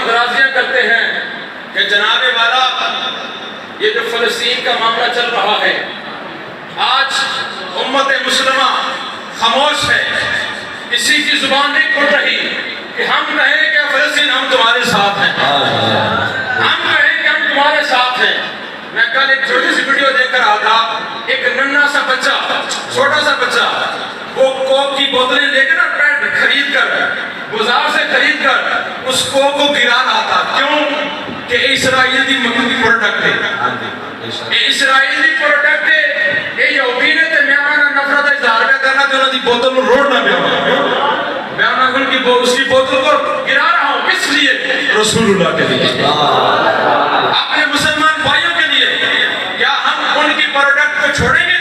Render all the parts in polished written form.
اعتراضیاں کرتے ہیں کہ جناب والا یہ جو فلسطین کا معاملہ چل رہا ہے، آج امت مسلمہ خاموش ہے، کسی کی زبان نہیں کھل رہی کہ ہم کہیں کہ فلسطین ہم تمہارے ساتھ ہیں، ہم کہیں کہ ہم تمہارے ساتھ ہیں۔ میں کل ایک چھوٹی سی ویڈیو دیکھ کر آیا تھا، ایک ننھا سا بچہ، چھوٹا سا بچہ، وہ کوک کی بوتلیں لے کے نا خرید کر، بازار سے خرید کر اس کوک کو گرا رہا تھا۔ کیوں؟ کہ اسرائیل دی مقبولی پروڈکٹ ہے، اسرائیل دی پروڈکٹ ہے، یہ یہودی نے تے میاں نفرت اظہار پہ کرنا تے انہوں دی بوتل کو روڑنا پیا، بیان اس کی بوتل کو گرا رہا ہوں، کس لیے؟ رسول اللہ کے لیے، اپنے مسلمان بھائیوں کے لیے۔ کیا ہم ان کی پروڈکٹ کو چھوڑیں گے؟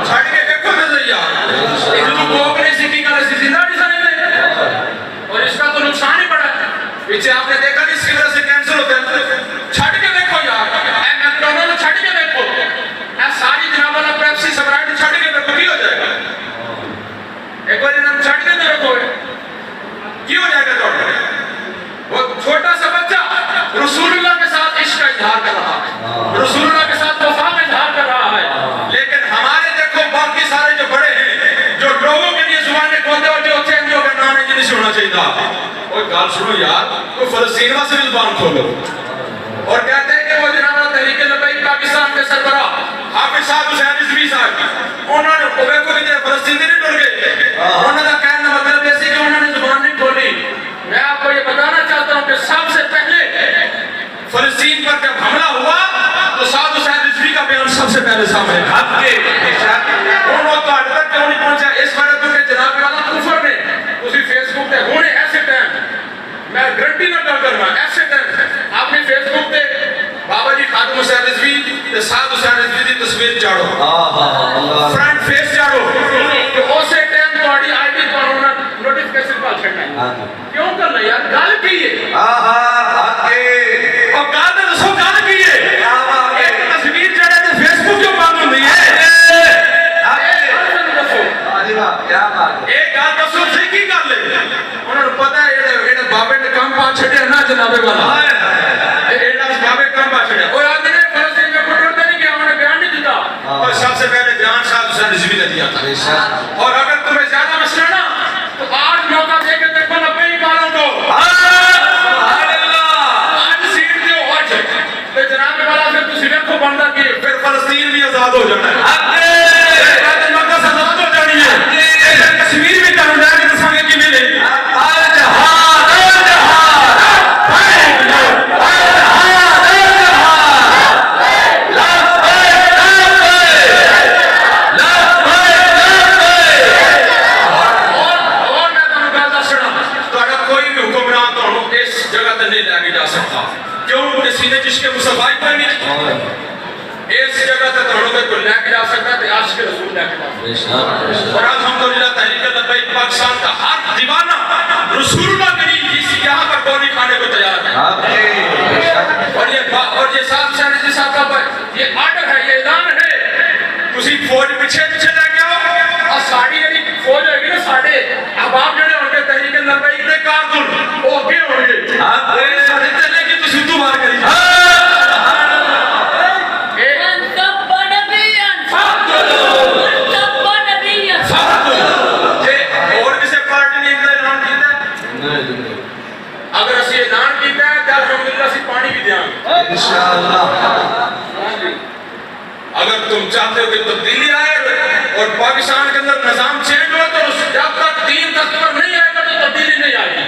چھڑ کے دیکھو نظریہ، یہ جو کوک نہیں سیکھی کا نسی زندہ نہیں سنے، اور اس کا تو نقصان ہی پڑا ہے۔ پیچھے آپ نے دیکھا اس کی وجہ سے کینسر ہوتے ہیں، چھڑ کے دیکھو یار، اے میکڈونلڈ چھڑ کے دیکھو، اے ساری جناب والا پیپسی سپرائٹ چھڑ کے دیکھو، کی ہو جائے گا؟ ایک بار انہوں چھڑ کے دیکھو، کی ہو جائے گا دوڑ؟ وہ چھوٹا سا بچہ رسول اللہ کے ساتھ عشق کا اظہار کر رہا ہے، رسول اللہ کے ساتھ وفا کا اظہار کر رہا ہے، لیکن ہمارے دیکھو باقی سارے جو بڑے ہیں، جو لوگوں کے لیے زبانیں کھولتے ہو، جو چینج ہو کر نام ہے جنہیں سے ہونا چاہیے تھا، اور گال سنو یار، تو فلسطین سے بھی زبان کھولو، اور کہتے ہیں کہ وہ جناب تحریک لبیک پاکستان کے سربراہ حافظ صاحب حسین رضوی صاحب، انہوں نے کو کتنے فلسطین سے نہیں ڈر گئے، انہوں نے کہنا مطلب ایسی کہ انہوں نے زبان نہیں کھولی۔ میں آپ کو یہ بتانا چاہتا ہوں کہ سب سے پہلے فلسطین پر جب حملہ ہوا تو صاحب حسین رضوی کا بیان سب سے پہلے سامنے حق کے انہوں تو اڈ تک کیوں نہیں پہنچا؟ اس وجہ تو کہ جناب والا کفر نے اسی فیس بک پہ ہونے ایسے ٹائم، میں گرنٹی نہ کر کرنا ایسے ٹائم آپ نے فیس بک پہ بابا جی خادم حسین رضوی تے صاحب حسین رضوی دی تصویر چاڑو، فرنٹ فیس چاڑو، کہ اسے ٹائم تہاڈی آئی ڈی تو نوٹیفیکیشن پا چھڑنا ہے۔ کیوں کرنا یار؟ گل کی ہے، اور گل تے دسو گل کی ہے؟ ایک تصویر چڑھے تے فیس بک کیوں بند ہوندی ہے؟ ایک گل دسو سی کی کر لے؟ انہوں نے پتہ ہے یہ بابے نے کم پا چھڑیا نا جناب والا، بابے کم پا چھڑیا، وہ آدمی نے فلسطین میں کٹوڑتے نہیں کیا، انہوں نے بیان نہیں دیتا، اور سب سے پہلے بیان صاحب حسین رضوی نے دیا تھا۔ اور اگر تمہیں زیادہ مسئلہ نا تو آج موقع دے کے دیکھو لبیک والوں کو، آج سیٹ دیو آج، تو جناب والا پھر تسی دیکھو بندہ کی پھر فلسطین بھی آزاد ہو جانا ہے، پھر مکہ سے آزاد ہو جانی ہے، پھر کشمیر بھی کرنا ہے کہ دسانگے کی ملے جس کے مصطفی پر نہیں اس جگہ تک ہم لوگوں کو لے کے جا سکتا ہے، عاشق رسول لے کے جا سکتا ہے۔ اور الحمدللہ تحریک لبیک پاکستان کا ہر دیوانہ رسول اللہ کے لیے کسی یہاں پر گولی کھانے کو تیار ہے۔ اور یہ ساتھ شہر صاحب کا یہ آرڈر ہے، یہ اعلان ہے، کسی فوج پیچھے پیچھے لے کے آؤ، اور ساڑی یعنی فوج ہوگی نا، ساڑھے احباب جڑے ہوں گے تحریک لبیک دے کارکن وہ اگے ہوں گے، ساڑھے چلے گی تو سدھو مار کری اگر تم چاہتے ہو کہ تبدیلی آئے اور پاکستان کے اندر نظام چینج ہو، تو جب تک دین تک پر نہیں آئے گا تو تبدیلی نہیں آئے گی۔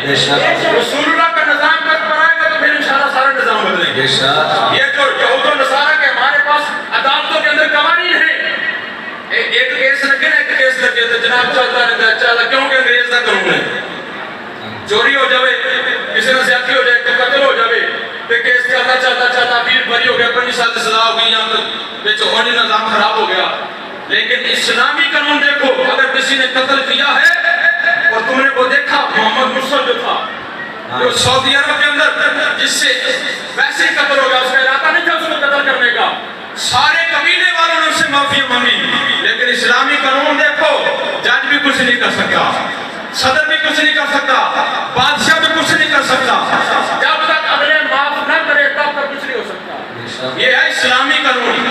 رسول اللہ کا نظام تک پر آئے گا تو پھر انشاءاللہ سارا نظام بدلیں گے۔ یہ جو یہود و نصارہ کے ہمارے پاس عدالتوں کے اندر قوانین ہیں، ایک کیس لگے نا، ایک کیس لگے تو جناب چلتا رہتا ہے، چلا کیونکہ انگریز کا قانون ہے، چوری ہو جائے، کسی نے زیادتی ہو جائے، قتل ہو جائے، پھر کیس چلتا چلتا چلتا پیر بری ہو گیا، 25 سال سے سزا ہو گئی، یہاں تک بیچو اور نظام خراب ہو گیا۔ لیکن اسلامی قانون دیکھو، اگر کسی نے قتل کیا ہے اور تم نے وہ دیکھا محمد مرسل جو تھا جو سعودی عرب کے اندر جس سے ویسے ہی قتل ہو گیا، اس کا ارادہ نہیں تھا اس کو قتل کرنے کا، سارے قبیلے والوں نے اس سے معافی مانگی، لیکن اسلامی قانون دیکھو، جج بھی کچھ نہیں کر سکتا، صدر بھی کچھ نہیں کر سکتا، بادشاہ بھی کچھ نہیں کر سکتا، یہ ہے اسلامی قانون،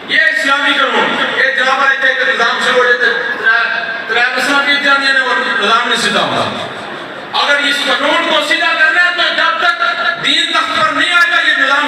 یہ اسلامی قانون. یہ جناب رہتے کہ نظام سے ہو جاتے ترائے مسئلہ پیٹ جانے ہیں اور نظام نے سیدھا ہوا. اگر اس قانون کو سیدھا کرنا ہے تو جب تک دین تخت پر نہیں آئے گا یہ نظام